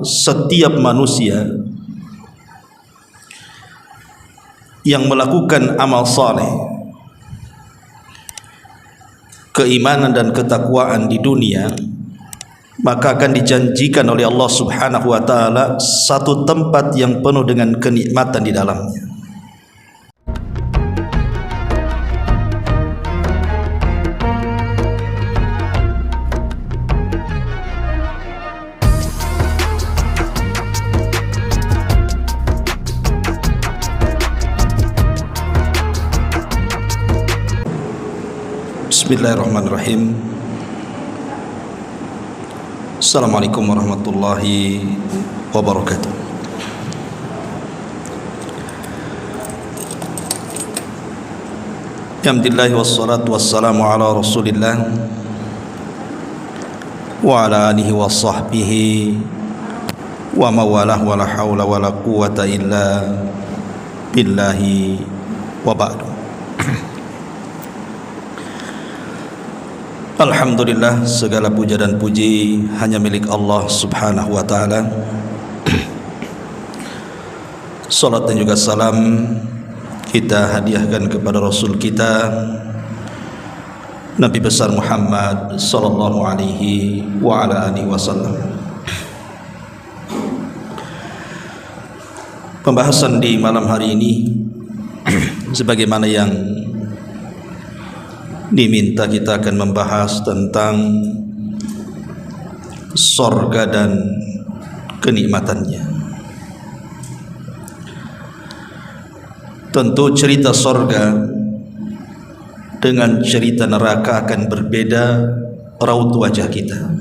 setiap manusia yang melakukan amal saleh, keimanan dan ketakwaan di dunia, maka akan dijanjikan oleh Allah Subhanahu wa taala satu tempat yang penuh dengan kenikmatan di dalamnya. Bismillahirrahmanirrahim. Assalamualaikum warahmatullahi wabarakatuh. Alhamdulillah wassalatu wassalamu ala Rasulillah wa ala alihi wa sahbihi wa mawalah wa la hawla wa la quwata illa billahi wa ba'du. Alhamdulillah, segala puja dan puji hanya milik Allah Subhanahu wa ta'ala. Salat dan juga salam kita hadiahkan kepada Rasul kita Nabi besar Muhammad sallallahu alaihi wa ala alihi wasallam. Pembahasan di malam hari ini sebagaimana yang diminta, kita akan membahas tentang sorga dan kenikmatannya. Tentu cerita sorga dengan cerita neraka akan berbeda raut wajah kita.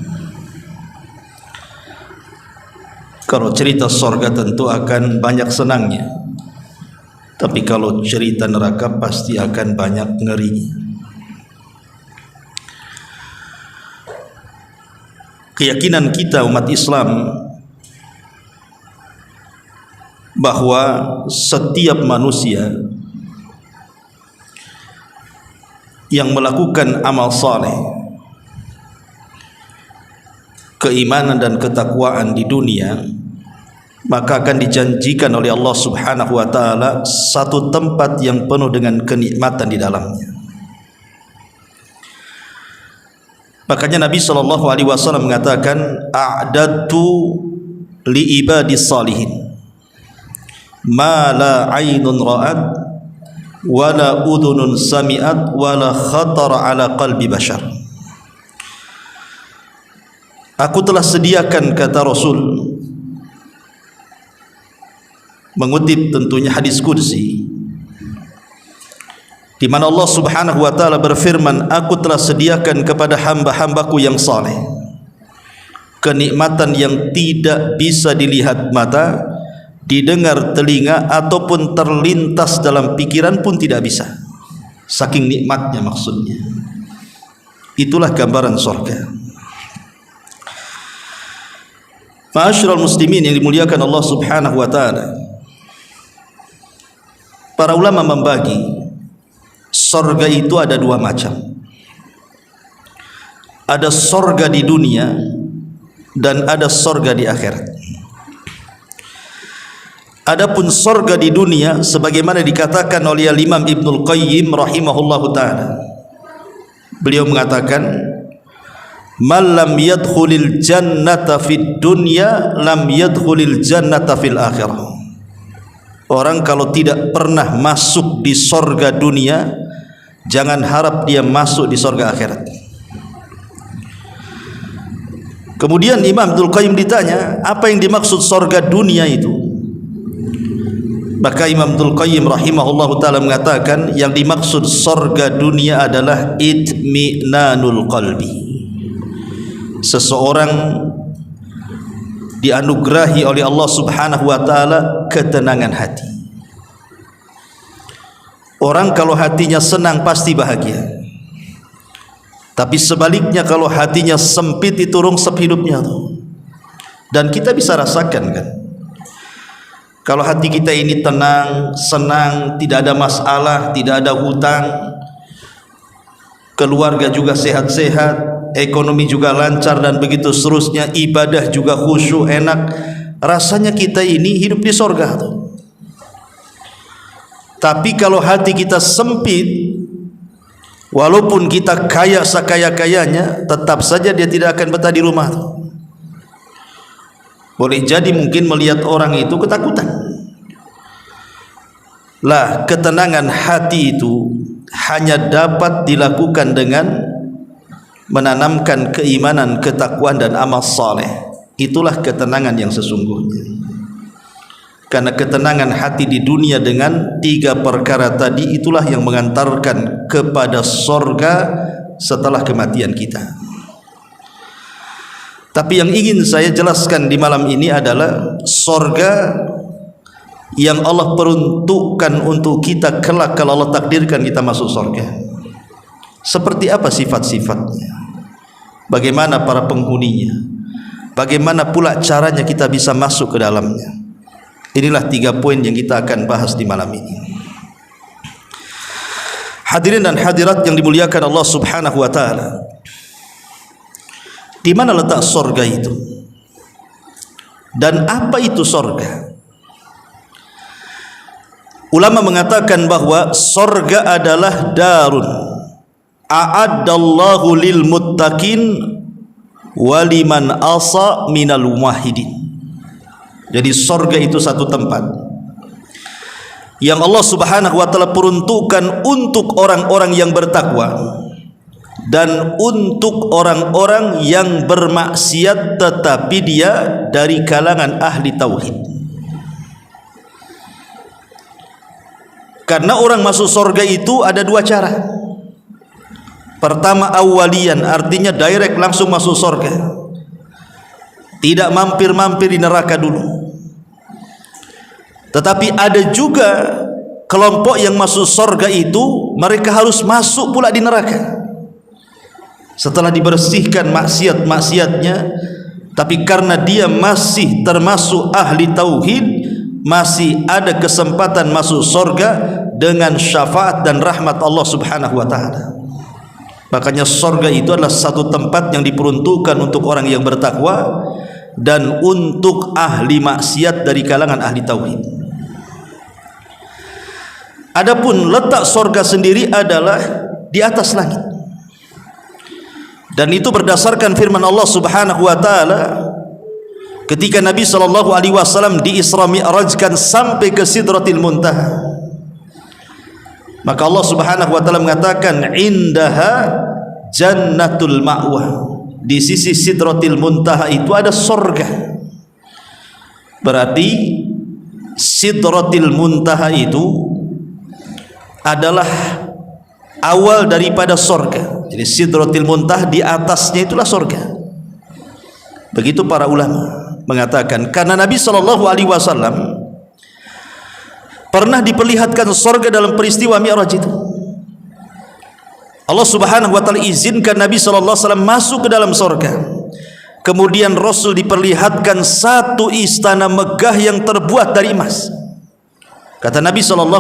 Kalau cerita sorga tentu akan banyak senangnya, tapi kalau cerita neraka pasti akan banyak ngerinya. Keyakinan kita umat Islam bahwa setiap manusia yang melakukan amal saleh, keimanan dan ketakwaan di dunia, maka akan dijanjikan oleh Allah Subhanahu wa taala satu tempat yang penuh dengan kenikmatan di dalamnya. Makanya Nabi SAW mengatakan, a'dadtu li ibadis salihin ma la aynun ra'at wa la udhunun sami'at wa la khatara ala qalbi bashar. Aku telah sediakan, kata Rasul, mengutip tentunya hadis qudsi, di mana Allah Subhanahu wa taala berfirman, aku telah sediakan kepada hamba-hambaku yang saleh kenikmatan yang tidak bisa dilihat mata, didengar telinga, ataupun terlintas dalam pikiran pun tidak bisa. Saking nikmatnya maksudnya. Itulah gambaran surga. Ma'asyiral muslimin yang dimuliakan Allah Subhanahu wa taala, para ulama membagi sorga itu ada dua macam. Ada sorga di dunia dan ada sorga di akhirat. Adapun sorga di dunia sebagaimana dikatakan oleh Imam Ibnul Qayyim rahimahullahu ta'ala, beliau mengatakan, man lam yadkhulil jannata fid dunya lam yadkhulil jannata fil akhirah. Orang kalau tidak pernah masuk di sorga dunia, jangan harap dia masuk di sorga akhirat. Kemudian Imam Ibnul Qayyim ditanya, apa yang dimaksud sorga dunia itu? Maka Imam Ibnul Qayyim rahimahullahu ta'ala mengatakan, yang dimaksud sorga dunia adalah itminanul qalbi. Seseorang dianugerahi oleh Allah Subhanahu wa taala ketenangan hati. Orang kalau hatinya senang pasti bahagia. Tapi sebaliknya kalau hatinya sempit itu rungsep hidupnya tuh. Dan kita bisa rasakan kan. Kalau hati kita ini tenang, senang, tidak ada masalah, tidak ada hutang, keluarga juga sehat-sehat, ekonomi juga lancar dan begitu seterusnya, ibadah juga khusyuk, enak, rasanya kita ini hidup di sorga tuh. Tapi kalau hati kita sempit, walaupun kita kaya sekaya-kayanya, tetap saja dia tidak akan betah di rumah tuh. Boleh jadi mungkin melihat orang itu ketakutan. Lah, ketenangan hati itu hanya dapat dilakukan dengan menanamkan keimanan, ketakwaan dan amal saleh. Itulah ketenangan yang sesungguhnya. Karena ketenangan hati di dunia dengan 3 perkara tadi, itulah yang mengantarkan kepada sorga setelah kematian kita. Tapi yang ingin saya jelaskan di malam ini adalah sorga yang Allah peruntukkan untuk kita kelak kalau Allah takdirkan kita masuk sorga. Seperti apa sifat-sifatnya? Bagaimana para penghuninya? Bagaimana pula caranya kita bisa masuk ke dalamnya? Inilah 3 poin yang kita akan bahas di malam ini. Hadirin dan hadirat yang dimuliakan Allah Subhanahu wa taala. Di mana letak sorga itu? Dan apa itu sorga? Ulama mengatakan bahwa sorga adalah darun a'addallahu lil muttaqin waliman asa minal muwahhidin. Jadi sorga itu satu tempat yang Allah Subhanahu wa taala peruntukkan untuk orang-orang yang bertakwa dan untuk orang-orang yang bermaksiat tetapi dia dari kalangan ahli tauhid. Karena orang masuk sorga itu ada 2 cara. Pertama awalian, artinya direct langsung masuk sorga, tidak mampir-mampir di neraka dulu. Tetapi ada juga kelompok yang masuk sorga itu mereka harus masuk pula di neraka setelah dibersihkan maksiat-maksiatnya, tapi karena dia masih termasuk ahli tauhid, masih ada kesempatan masuk sorga dengan syafaat dan rahmat Allah Subhanahu wa taala. Makanya sorga itu adalah satu tempat yang diperuntukkan untuk orang yang bertakwa dan untuk ahli maksiat dari kalangan ahli tauhid. Adapun letak sorga sendiri adalah di atas langit. Dan itu berdasarkan firman Allah Subhanahu wa taala ketika Nabi sallallahu alaihi wasallam di Isra Mi'rajkan sampai ke Sidratil Muntaha. Maka Allah Subhanahu wa taala mengatakan indaha jannatul ma'wa. Di sisi Sidratil Muntaha itu ada sorga. Berarti Sidratil Muntaha itu adalah awal daripada sorga. Jadi Sidratil Muntaha di atasnya itulah sorga. Begitu para ulama mengatakan, karena Nabi SAW pernah diperlihatkan sorga dalam peristiwa Mi'raj itu. Allah Subhanahu wa taala izinkan Nabi SAW masuk ke dalam sorga. Kemudian Rasul diperlihatkan satu istana megah yang terbuat dari emas. Kata Nabi SAW,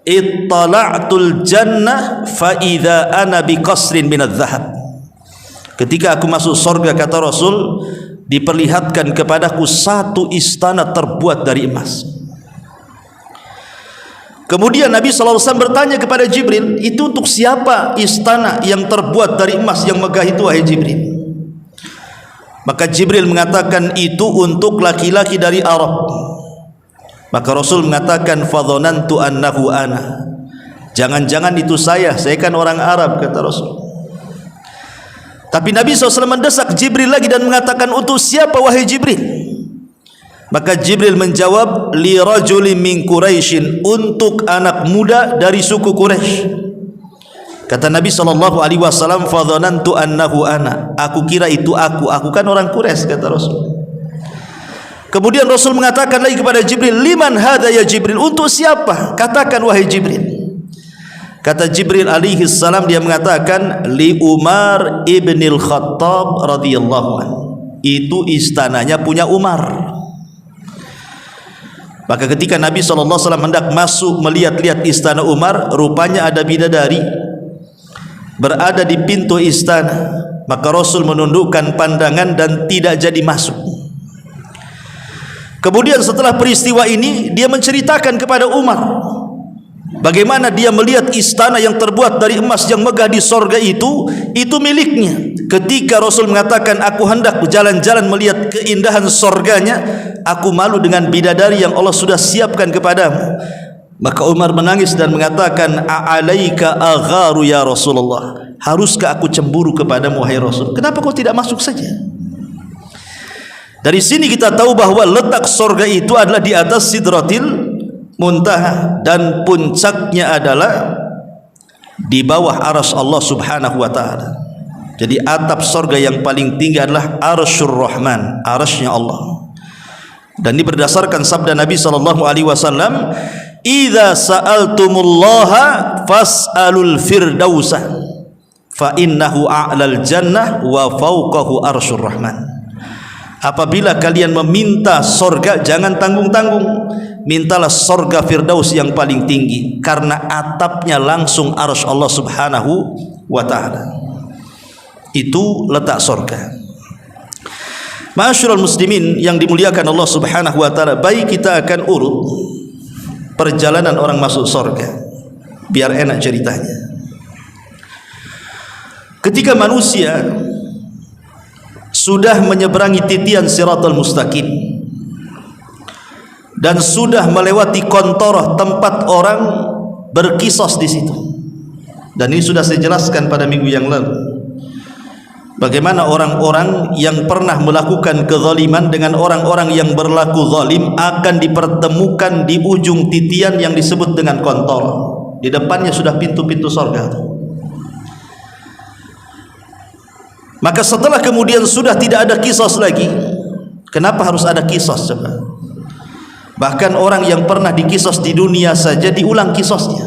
ittala'tul jannah fa idza ana biqasrin minadz zahab. Ketika aku masuk sorga, kata Rasul, diperlihatkan kepadaku satu istana terbuat dari emas. Kemudian Nabi SAW bertanya kepada Jibril, itu untuk siapa istana yang terbuat dari emas yang megah itu, wahai Jibril? Maka Jibril mengatakan itu untuk laki-laki dari Arab. Maka Rasul mengatakan fadhanantu annahu ana. Jangan-jangan itu saya kan orang Arab, kata Rasul. Tapi Nabi SAW mendesak Jibril lagi dan mengatakan untuk siapa wahai Jibril? Maka Jibril menjawab li rajulin min Quraisyin, untuk anak muda dari suku Quraisy. Kata Nabi SAW fadhanantu annahu ana. Aku kira itu aku kan orang Quraisy, kata Rasul. Kemudian Rasul mengatakan lagi kepada Jibril, liman hadza ya Jibril, untuk siapa? Katakan wahai Jibril. Kata Jibril alaihi salam, dia mengatakan li Umar ibnil Khattab radhiyallahu anhu. Itu istananya punya Umar. Maka ketika Nabi SAW hendak masuk melihat-lihat istana Umar, rupanya ada bidadari berada di pintu istana, maka Rasul menundukkan pandangan dan tidak jadi masuk. Kemudian setelah peristiwa ini, dia menceritakan kepada Umar bagaimana dia melihat istana yang terbuat dari emas yang megah di sorga itu miliknya. Ketika Rasul mengatakan, aku hendak berjalan-jalan melihat keindahan sorganya, aku malu dengan bidadari yang Allah sudah siapkan kepadamu. Maka Umar menangis dan mengatakan, a'alaika agharu ya Rasulullah, haruskah aku cemburu kepadamu wahai Rasul? Kenapa kau tidak masuk saja? Dari sini kita tahu bahwa letak sorga itu adalah di atas Sidratil Muntaha, dan puncaknya adalah di bawah arsy Allah subhanahu wa ta'ala. Jadi atap sorga yang paling tinggi adalah arsyur Rahman, arsy-nya Allah. Dan ini berdasarkan sabda Nabi SAW, idza sa'altumullaha fas'alul firdausa fa innahu a'lal jannah wa fawqahu arsyur Rahman. Apabila kalian meminta sorga, jangan tanggung-tanggung, mintalah sorga Firdaus yang paling tinggi, karena atapnya langsung arsy Allah subhanahu wa ta'ala. Itu letak sorga. Ma'asyiral muslimin yang dimuliakan Allah subhanahu wa ta'ala, baik kita akan urut perjalanan orang masuk sorga biar enak ceritanya. Ketika manusia sudah menyeberangi titian Siratal Mustaqim dan sudah melewati kontorah tempat orang berkisos di situ, dan ini sudah saya jelaskan pada minggu yang lalu, bagaimana orang-orang yang pernah melakukan kezaliman dengan orang-orang yang berlaku zalim akan dipertemukan di ujung titian yang disebut dengan kontorah. Di depannya sudah pintu-pintu surga. Maka setelah kemudian sudah tidak ada kisos lagi, kenapa harus ada kisos coba? Bahkan orang yang pernah dikisos di dunia saja diulang kisosnya.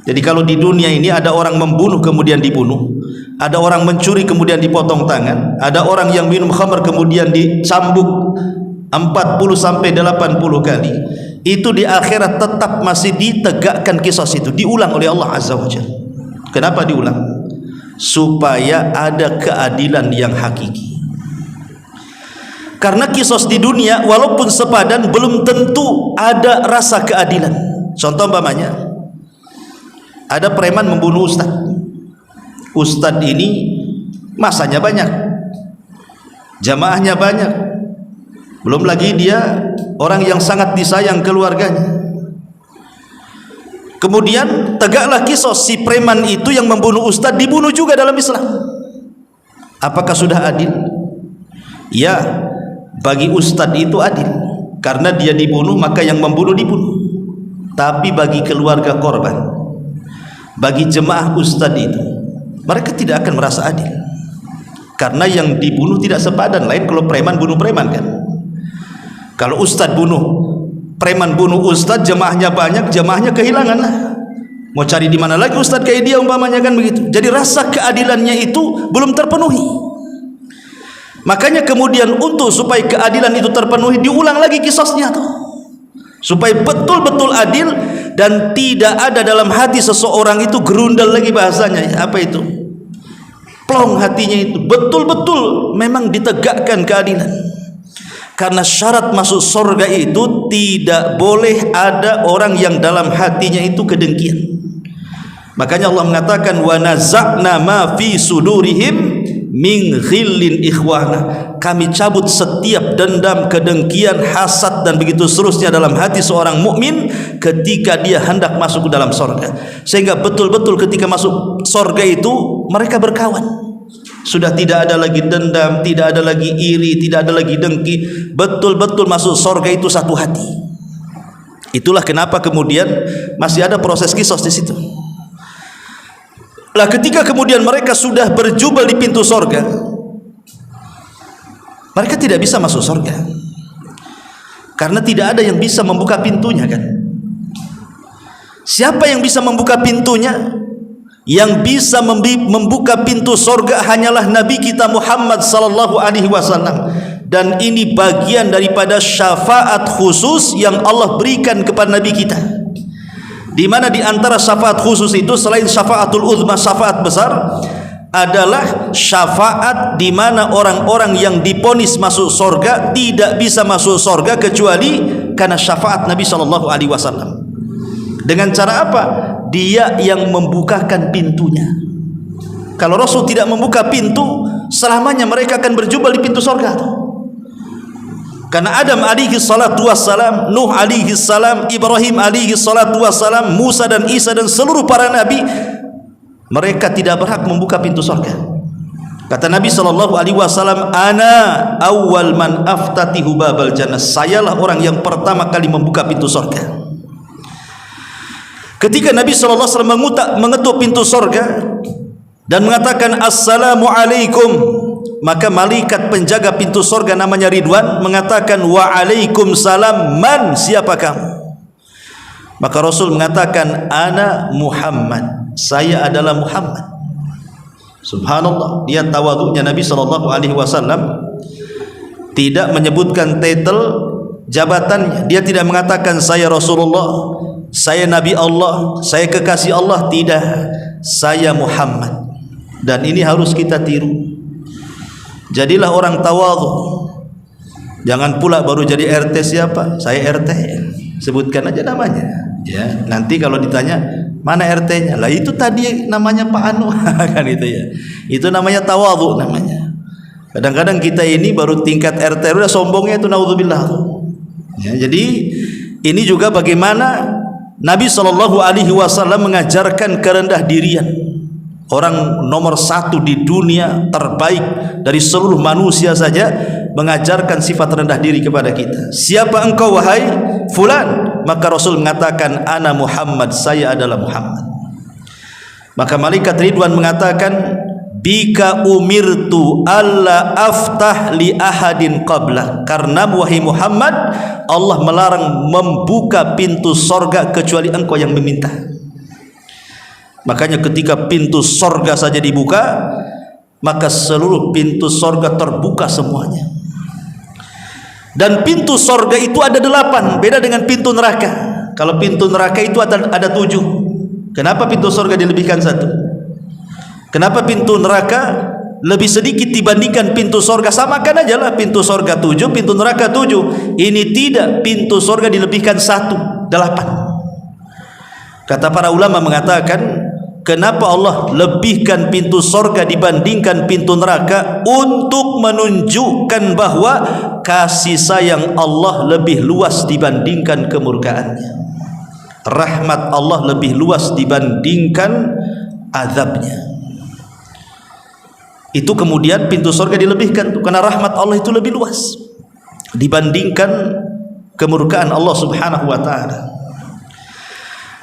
Jadi kalau di dunia ini ada orang membunuh kemudian dibunuh, ada orang mencuri kemudian dipotong tangan, ada orang yang minum khamr kemudian dicambuk 40 sampai 80 kali, itu di akhirat tetap masih ditegakkan kisos itu, diulang oleh Allah Azza wa Jalla. Kenapa diulang? Supaya ada keadilan yang hakiki. Karena kisos di dunia walaupun sepadan belum tentu ada rasa keadilan. Contoh umpamanya, ada preman membunuh ustadz. Ustadz ini masanya banyak, jamaahnya banyak, belum lagi dia orang yang sangat disayang keluarganya. Kemudian tegaklah kisos, si preman itu yang membunuh ustadz dibunuh juga dalam Islam. Apakah sudah adil? Ya, bagi ustadz itu adil, karena dia dibunuh maka yang membunuh dibunuh. Tapi bagi keluarga korban, bagi jemaah ustadz itu, mereka tidak akan merasa adil, karena yang dibunuh tidak sepadan. Lain kalau preman bunuh preman kan. Kalau ustadz bunuh preman, bunuh ustadz, jemaahnya banyak, jemaahnya kehilangan lah. Mau cari di mana lagi ustadz kayak dia umpamanya kan begitu. Jadi rasa keadilannya itu belum terpenuhi. Makanya kemudian untuk supaya keadilan itu terpenuhi, diulang lagi kisosnya tuh, supaya betul-betul adil dan tidak ada dalam hati seseorang itu gerundal lagi bahasanya. Apa itu? Plong hatinya itu, betul-betul memang ditegakkan keadilan. Karena syarat masuk surga itu tidak boleh ada orang yang dalam hatinya itu kedengkian. Makanya Allah mengatakan, wa naza'na ma fi sudurihim min ghillin ikhwana. Kami cabut setiap dendam, kedengkian, hasad dan begitu seterusnya dalam hati seorang mukmin ketika dia hendak masuk ke dalam surga. Sehingga betul-betul ketika masuk surga itu mereka berkawan. Sudah tidak ada lagi dendam, tidak ada lagi iri, tidak ada lagi dengki. Betul-betul masuk surga itu satu hati. Itulah kenapa kemudian masih ada proses kisos di situ. Lah ketika kemudian mereka sudah berjubel di pintu surga, mereka tidak bisa masuk surga, karena tidak ada yang bisa membuka pintunya kan. Siapa yang bisa membuka pintunya? Yang bisa membuka pintu surga hanyalah Nabi kita Muhammad sallallahu alaihi wasallam. Dan ini bagian daripada syafaat khusus yang Allah berikan kepada Nabi kita. di mana di antara syafaat khusus itu selain syafaatul uzma, syafaat besar, adalah syafaat di mana orang-orang yang diponis masuk surga tidak bisa masuk surga kecuali karena syafaat Nabi sallallahu alaihi wasallam. Dengan cara apa? Dia yang membukakan pintunya. Kalau Rasul tidak membuka pintu, selamanya mereka akan berjumpa di pintu surga. Karena Adam alaihi salatu wassalam, Nuh alaihi salam, Ibrahim alaihi salatu wassalam, Musa dan Isa dan seluruh para nabi, mereka tidak berhak membuka pintu surga. Kata Nabi sallallahu alaihi wasallam, ana awwal man aftatihu babal jannah. Sayalah orang yang pertama kali membuka pintu surga. Ketika Nabi sallallahu alaihi wasallam mengetuk pintu surga dan mengatakan assalamu alaikum, maka malaikat penjaga pintu surga namanya Ridwan mengatakan wa alaikum salam, man, siapa kamu? Maka Rasul mengatakan ana Muhammad, saya adalah Muhammad. Subhanallah, dia tawadhunya Nabi sallallahu alaihi wasallam, tidak menyebutkan titel jabatannya. Dia tidak mengatakan saya Rasulullah, saya Nabi Allah, saya kekasih Allah, tidak. Saya Muhammad. Dan ini harus kita tiru. Jadilah orang tawadhu. Jangan pula baru jadi RT siapa? Saya RT. Sebutkan aja namanya. Ya, nanti kalau ditanya mana RT-nya, lah itu tadi namanya Pak Anu kan itu ya. Itu namanya tawadhu namanya. Kadang-kadang kita ini baru tingkat RT udah sombongnya itu, naudzubillah. Ya, jadi ini juga bagaimana Nabi sallallahu alaihi wasallam mengajarkan kerendah dirian. Orang nomor satu di dunia, terbaik dari seluruh manusia saja, mengajarkan sifat rendah diri kepada kita. Siapa engkau wahai fulan? Maka Rasul mengatakan ana Muhammad, saya adalah Muhammad. Maka malaikat Ridwan mengatakan bika umirtu alla aftah li ahadin qabla. Karena wahai Muhammad, Allah melarang membuka pintu sorga kecuali engkau yang meminta. Makanya ketika pintu sorga saja dibuka, maka seluruh pintu sorga terbuka semuanya. Dan pintu sorga itu ada 8, beda dengan pintu neraka. Kalau pintu neraka itu ada 7. Kenapa pintu sorga dilebihkan 1? Kenapa pintu neraka lebih sedikit dibandingkan pintu sorga? Samakan aja lah, pintu sorga 7, pintu neraka 7. Ini tidak, pintu sorga dilebihkan 1, 8. Kata para ulama mengatakan, kenapa Allah lebihkan pintu sorga dibandingkan pintu neraka? Untuk menunjukkan bahwa kasih sayang Allah lebih luas dibandingkan kemurkaannya. Rahmat Allah lebih luas dibandingkan azabnya. Itu kemudian pintu sorga dilebihkan karena rahmat Allah itu lebih luas dibandingkan kemurkaan Allah subhanahu wa ta'ala.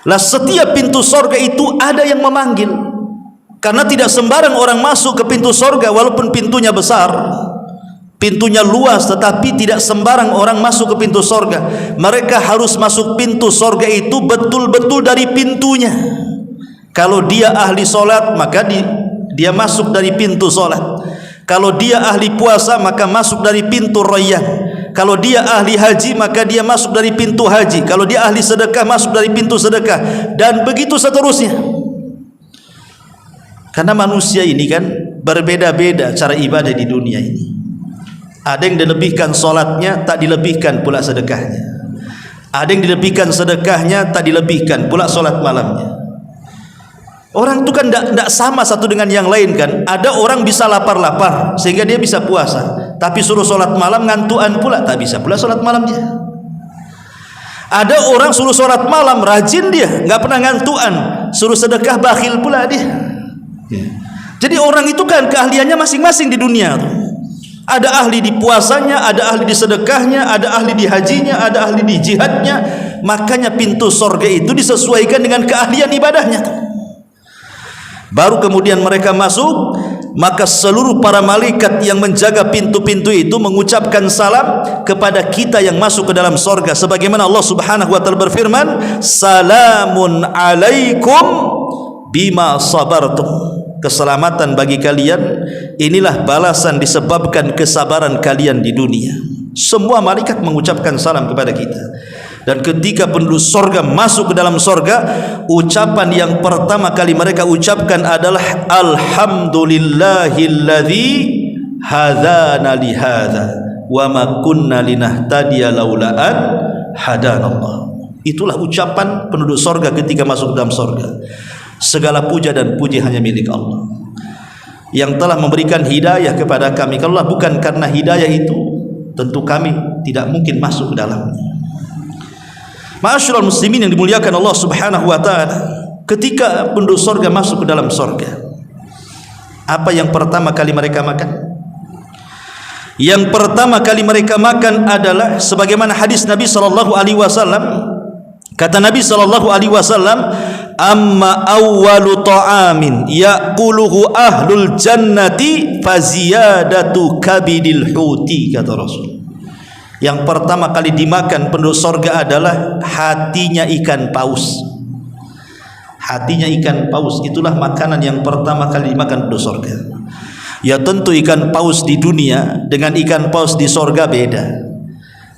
Lah setiap pintu sorga itu ada yang memanggil, karena tidak sembarang orang masuk ke pintu sorga. Walaupun pintunya besar, pintunya luas, tetapi tidak sembarang orang masuk ke pintu sorga. Mereka harus masuk pintu sorga itu betul-betul dari pintunya. Kalau dia ahli solat, maka dia masuk dari pintu solat. Kalau dia ahli puasa, maka masuk dari pintu Rayyan. Kalau dia ahli haji, maka dia masuk dari pintu haji. Kalau dia ahli sedekah, masuk dari pintu sedekah. Dan begitu seterusnya. Karena manusia ini kan berbeda-beda cara ibadah di dunia ini. Ada yang dilebihkan solatnya, tak dilebihkan pula sedekahnya. Ada yang dilebihkan sedekahnya, tak dilebihkan pula solat malamnya. Orang itu kan tidak sama satu dengan yang lain kan. Ada orang bisa lapar-lapar sehingga dia bisa puasa, tapi suruh sholat malam ngantuan pula, tak bisa pula sholat malamnya. Ada orang suruh sholat malam rajin, dia nggak pernah ngantuan, suruh sedekah bakhil pula dia. Jadi orang itu kan keahliannya masing-masing di dunia. Ada ahli di puasanya, ada ahli di sedekahnya, ada ahli di hajinya, ada ahli di jihadnya. Makanya pintu sorga itu disesuaikan dengan keahlian ibadahnya. Baru kemudian mereka masuk, maka seluruh para malaikat yang menjaga pintu-pintu itu mengucapkan salam kepada kita yang masuk ke dalam sorga. Sebagaimana Allah subhanahu wa ta'ala berfirman, salamun alaikum bima sabartum. Keselamatan bagi kalian, inilah balasan disebabkan kesabaran kalian di dunia. Semua malaikat mengucapkan salam kepada kita. Dan ketika penduduk sorga masuk ke dalam sorga, ucapan yang pertama kali mereka ucapkan adalah alhamdulillahilladzi hadana lihada wa ma kunna linahtadiya laula an hadanallah. Itulah ucapan penduduk sorga ketika masuk ke dalam sorga. Segala puja dan puji hanya milik Allah yang telah memberikan hidayah kepada kami. Kalau bukan karena hidayah itu, tentu kami tidak mungkin masuk ke dalamnya. Ma'asyiral muslimin yang dimuliakan Allah Subhanahu wa taala, ketika penduduk sorga masuk ke dalam sorga, apa yang pertama kali mereka makan? Yang pertama kali mereka makan adalah sebagaimana hadis Nabi sallallahu alaihi wasallam. Kata Nabi sallallahu alaihi wasallam, amma awwalu ta'amin yaquluhu ahlul jannati faziyadatu kabidil huti, kata Rasul. Yang pertama kali dimakan penduduk sorga adalah hatinya ikan paus. Hatinya ikan paus, itulah makanan yang pertama kali dimakan penduduk sorga. Ya tentu ikan paus di dunia dengan ikan paus di sorga beda.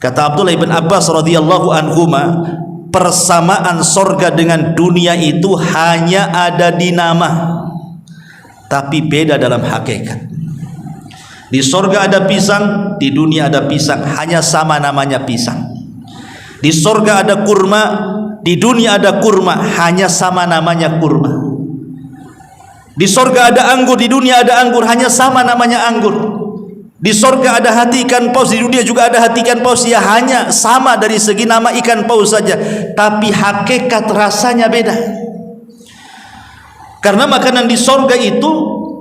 Kata Abdullah ibn Abbas radhiyallahu anhuma, persamaan sorga dengan dunia itu hanya ada di nama, tapi beda dalam hakikat. Di sorga ada pisang, di dunia ada pisang, hanya sama namanya pisang. Di sorga ada kurma, di dunia ada kurma, hanya sama namanya kurma. Di sorga ada anggur, di dunia ada anggur, hanya sama namanya anggur. Di sorga ada hati ikan paus, di dunia juga ada hati ikan paus, ya hanya sama dari segi nama ikan paus saja, tapi hakikat rasanya beda. Karena makanan di sorga itu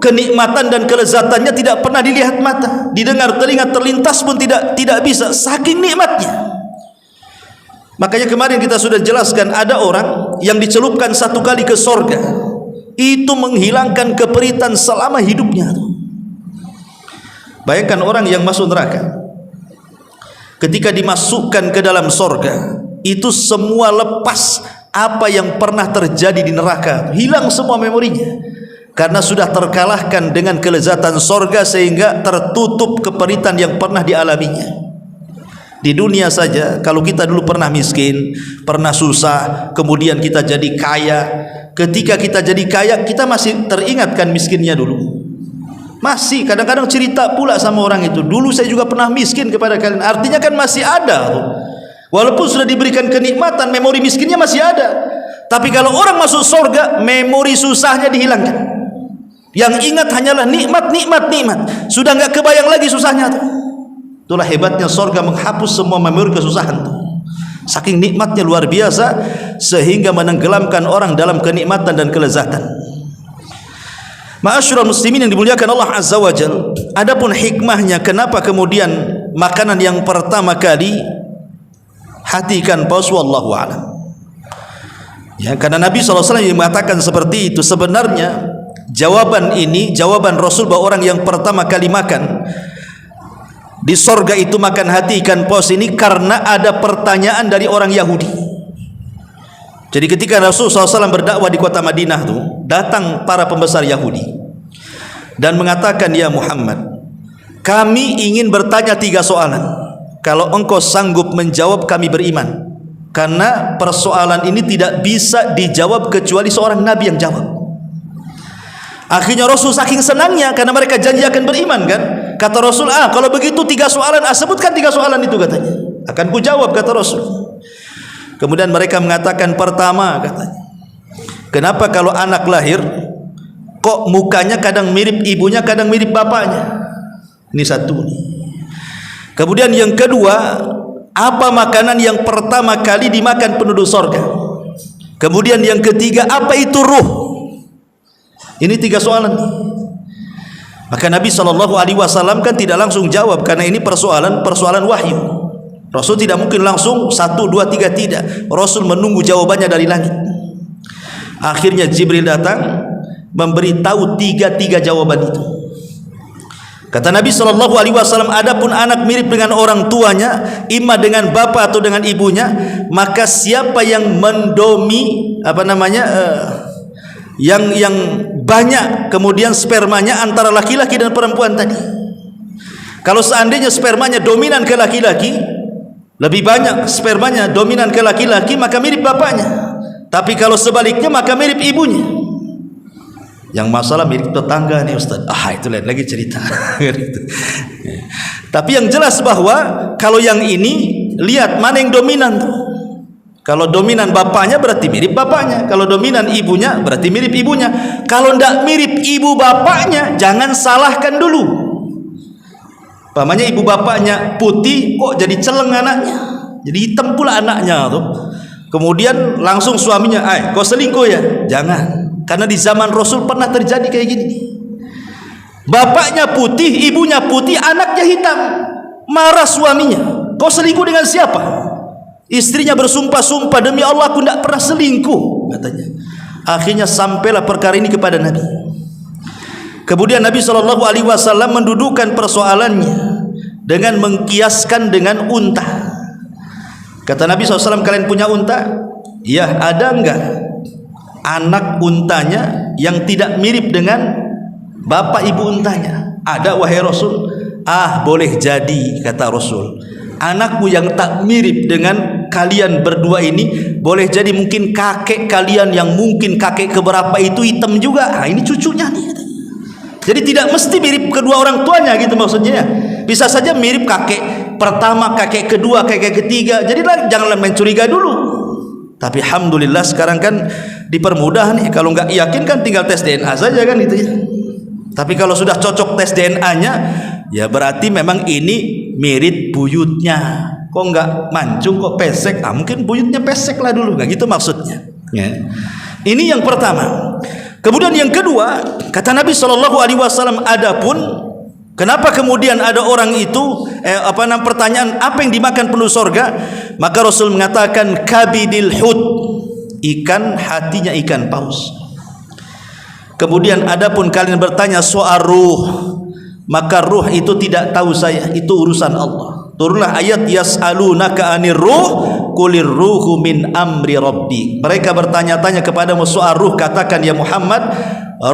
kenikmatan dan kelezatannya tidak pernah dilihat mata, didengar telinga, terlintas pun tidak bisa, saking nikmatnya. Makanya kemarin kita sudah jelaskan, ada orang yang dicelupkan satu kali ke sorga, itu menghilangkan keperitan selama hidupnya. Bayangkan orang yang masuk neraka, ketika dimasukkan ke dalam sorga, itu semua lepas apa yang pernah terjadi di neraka, hilang semua memorinya. Karena sudah terkalahkan dengan kelezatan sorga, sehingga tertutup keperitan yang pernah dialaminya. Di dunia saja, kalau kita dulu pernah miskin, pernah susah, kemudian kita jadi kaya. Ketika kita jadi kaya, kita masih teringatkan miskinnya dulu. Masih kadang-kadang cerita pula sama orang itu, dulu saya juga pernah miskin kepada kalian. Artinya kan masih ada, walaupun sudah diberikan kenikmatan, memori miskinnya masih ada. Tapi kalau orang masuk sorga, memori susahnya dihilangkan. Yang ingat hanyalah nikmat. Sudah enggak kebayang lagi susahnya tuh. Itulah hebatnya sorga, menghapus semua memori kesusahan tuh. Saking nikmatnya luar biasa, sehingga menenggelamkan orang dalam kenikmatan dan kelezatan. Ma'asyiral muslimin yang dimuliakan Allah Azza wa Jalla, adapun hikmahnya kenapa kemudian makanan yang pertama kali hati ikan paus, wallahu a'lam. Ya, karena Nabi SAW yang mengatakan seperti itu. Sebenarnya jawaban ini, jawaban Rasul bahwa orang yang pertama kali makan di sorga itu makan hati ikan paus ini, karena ada pertanyaan dari orang Yahudi. Jadi ketika Rasul SAW berdakwah di kota Madinah tuh, datang para pembesar Yahudi dan mengatakan, ya Muhammad, kami ingin bertanya 3 soalan. Kalau engkau sanggup menjawab, kami beriman. Karena persoalan ini tidak bisa dijawab kecuali seorang nabi yang jawab. Akhirnya Rasul saking senangnya, karena mereka janji akan beriman kan, kata Rasul, kalau begitu 3 soalan, sebutkan 3 soalan itu, katanya, akan ku jawab, kata Rasul. Kemudian mereka mengatakan, pertama, katanya, kenapa kalau anak lahir kok mukanya kadang mirip ibunya, kadang mirip bapaknya? Ini satu. Kemudian yang kedua, apa makanan yang pertama kali dimakan penduduk sorga? Kemudian yang ketiga, apa itu ruh? Ini 3 soalan. Maka Nabi SAW kan tidak langsung jawab, karena ini persoalan wahyu. Rasul tidak mungkin langsung 1, 2, 3, tidak. Rasul menunggu jawabannya dari langit. Akhirnya Jibril datang memberitahu 3 jawaban itu. Kata Nabi SAW, adapun anak mirip dengan orang tuanya, imma dengan bapak atau dengan ibunya, maka siapa yang mendomi yang banyak kemudian spermanya antara laki-laki dan perempuan tadi. Kalau seandainya spermanya dominan ke laki-laki, lebih banyak spermanya dominan ke laki-laki, maka mirip bapaknya. Tapi kalau sebaliknya maka mirip ibunya. Yang masalah mirip tetangga nih Ustaz, itu lain lagi cerita. Tapi yang jelas bahwa kalau yang ini lihat mana yang dominan tuh. Kalau dominan bapaknya berarti mirip bapaknya, kalau dominan ibunya berarti mirip ibunya. Kalau tidak mirip ibu bapaknya, jangan salahkan dulu. Pamannya ibu bapaknya putih, kok jadi celeng anaknya, jadi hitam pula anaknya tuh. Kemudian langsung suaminya, kau selingkuh ya? Jangan, karena di zaman Rasul pernah terjadi kayak gini. Bapaknya putih, ibunya putih, anaknya hitam. Marah suaminya, kau selingkuh dengan siapa? Istrinya bersumpah-sumpah, demi Allah aku tidak pernah selingkuh, katanya. Akhirnya sampailah perkara ini kepada Nabi. Kemudian Nabi SAW mendudukkan persoalannya dengan mengkiaskan dengan unta. Kata Nabi SAW, kalian punya unta? Ya, ada enggak anak untanya yang tidak mirip dengan bapak ibu untanya? Ada wahai Rasul. Boleh jadi, kata Rasul, anakku yang tak mirip dengan kalian berdua ini, boleh jadi mungkin kakek kalian yang mungkin kakek keberapa itu hitam juga. Ini cucunya nih. Jadi tidak mesti mirip kedua orang tuanya gitu maksudnya. Bisa saja mirip kakek pertama, kakek kedua, kakek ketiga. Jadi janganlah main curiga dulu. Tapi alhamdulillah sekarang kan dipermudah nih. Kalau nggak yakin kan tinggal tes DNA saja kan gitu ya. Tapi kalau sudah cocok tes DNA-nya, ya berarti memang ini mirip buyutnya. Kok nggak mancung, kok pesek? Mungkin buyutnya pesek lah dulu, nggak gitu maksudnya. Ya. Ini yang pertama. Kemudian yang kedua, kata Nabi SAW, adapun kenapa kemudian ada orang itu pertanyaan apa yang dimakan penduduk sorga, maka Rasul mengatakan kabidil hut, ikan hatinya ikan paus. Kemudian adapun kalian bertanya soal ruh, maka ruh itu tidak tahu saya, itu urusan Allah. Turunlah ayat yas'alunaka 'anir ruh qulir ruhu min amri rabbi. Mereka bertanya-tanya kepadamu soal ruh, katakan ya Muhammad,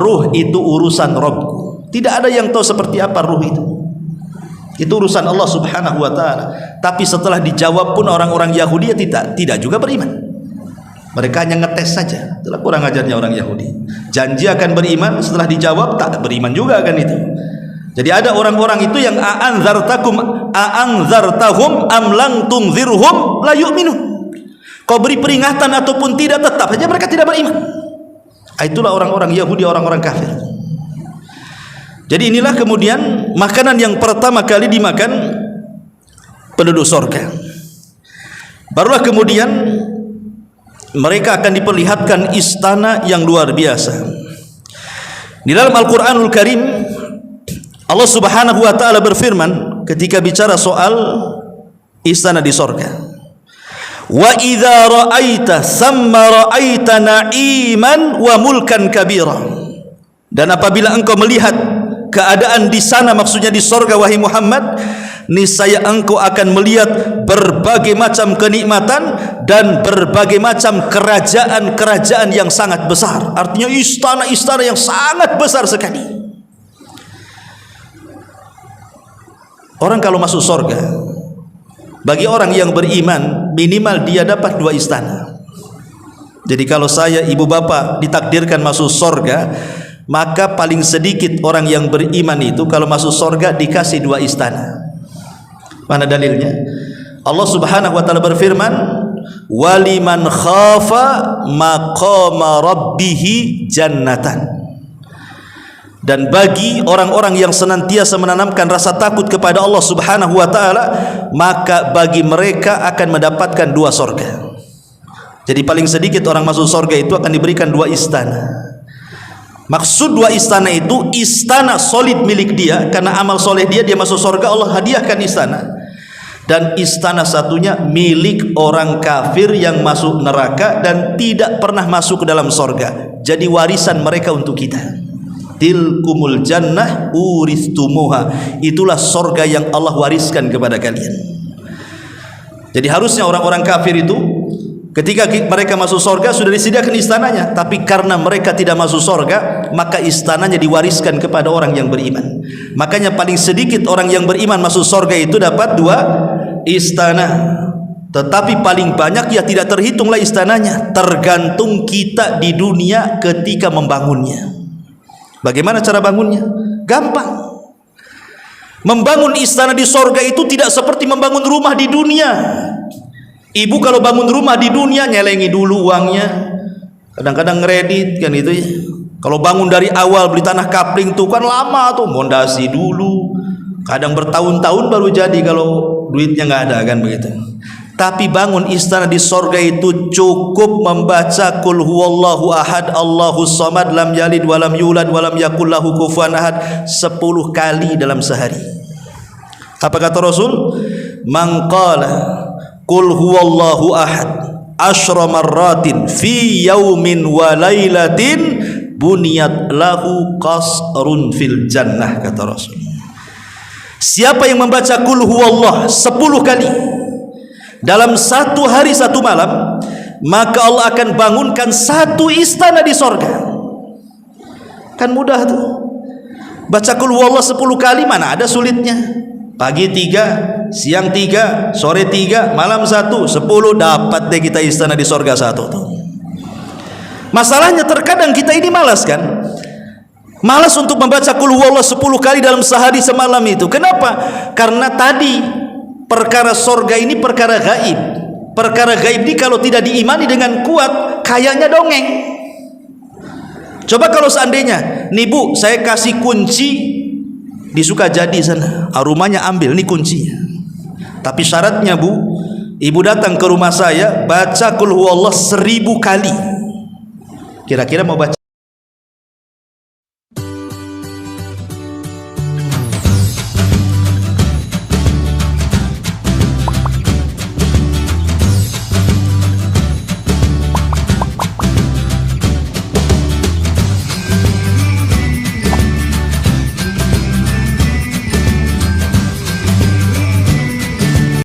ruh itu urusan Rabbku. Tidak ada yang tahu seperti apa ruh itu. Itu urusan Allah Subhanahu wa taala. Tapi setelah dijawab pun orang-orang Yahudi tidak juga beriman. Mereka hanya ngetes saja. Itulah kurang ajarnya orang Yahudi. Janji akan beriman, setelah dijawab tak beriman juga kan itu. Jadi ada orang-orang itu yang a'anzartahum am lang tunzirhum la yu'minun. Kau beri peringatan ataupun tidak, tetap saja mereka tidak beriman. Itulah orang-orang Yahudi, orang-orang kafir. Jadi inilah kemudian makanan yang pertama kali dimakan penduduk surga. Barulah kemudian mereka akan diperlihatkan istana yang luar biasa. Di dalam Al-Qur'anul Karim Allah Subhanahu wa taala berfirman ketika bicara soal istana di surga. Wa idza ra'aita thamma ra'aita na'iman wa mulkan kabira. Dan apabila engkau melihat keadaan di sana, maksudnya di surga wahai Muhammad, niscaya engkau akan melihat berbagai macam kenikmatan dan berbagai macam kerajaan-kerajaan yang sangat besar. Artinya istana-istana yang sangat besar sekali. Orang kalau masuk surga, bagi orang yang beriman, minimal dia dapat 2 istana. Jadi kalau saya, ibu bapak ditakdirkan masuk surga, maka paling sedikit orang yang beriman itu kalau masuk surga dikasih 2 istana. Mana dalilnya? Allah Subhanahu wa taala berfirman, "Waliman khafa maqama rabbih jannatan." Dan bagi orang-orang yang senantiasa menanamkan rasa takut kepada Allah Subhanahu wa taala, maka bagi mereka akan mendapatkan 2 surga. Jadi paling sedikit orang masuk surga itu akan diberikan 2 istana. Maksud 2 istana itu istana solid milik dia, karena amal soleh dia masuk surga, Allah hadiahkan istana. Dan istana satunya milik orang kafir yang masuk neraka dan tidak pernah masuk ke dalam surga. Jadi warisan mereka untuk kita. Tilkumul jannah uristumuha. Itulah surga yang Allah wariskan kepada kalian. Jadi harusnya orang-orang kafir itu ketika mereka masuk surga sudah disediakan istananya, tapi karena mereka tidak masuk surga, maka istananya diwariskan kepada orang yang beriman. Makanya paling sedikit orang yang beriman masuk surga itu dapat 2 istana. tetapi paling banyak ya tidak terhitunglah istananya. Tergantung kita di dunia ketika membangunnya. Bagaimana cara bangunnya? Gampang. Membangun istana di sorga itu tidak seperti membangun rumah di dunia. Ibu kalau bangun rumah di dunia nyelengi dulu uangnya, kadang-kadang ngeredit kan itu ya. Kalau bangun dari awal beli tanah kapling tuh kan lama tuh, mondasi dulu, kadang bertahun-tahun baru jadi kalau duitnya nggak ada kan begitu. Tapi bangun istana di sorga itu cukup membaca Qul huwallahu ahad Allahus samad lam yalid walam yulad walam yakul lahu kufuwan ahad 10 kali dalam sehari. Apa kata Rasul? Man qala Qul huwallahu ahad 10 marratin fi yaumin wa lailatin buniyat lahu qasrun fil jannah, kata Rasul. Siapa yang membaca Qul huwallah 10 kali dalam 1 hari 1 malam, maka Allah akan bangunkan 1 istana di sorga. Kan mudah tuh. Baca Qul huwallah 10 kali, mana ada sulitnya. Pagi 3, siang 3, sore 3, malam 1, 10, dapat deh kita istana di sorga 1 tuh. Masalahnya terkadang kita ini malas kan? Malas untuk membaca Qul huwallah 10 kali dalam sehari semalam itu. Kenapa? Karena tadi perkara sorga ini perkara gaib. Perkara gaib ini kalau tidak diimani dengan kuat, kayaknya dongeng. Coba kalau seandainya, nih Bu, saya kasih kunci di Sukajadi sana, rumahnya ambil, nih kuncinya. Tapi syaratnya Bu, Ibu datang ke rumah saya, baca Qul huwallah 1000 kali. Kira-kira mau baca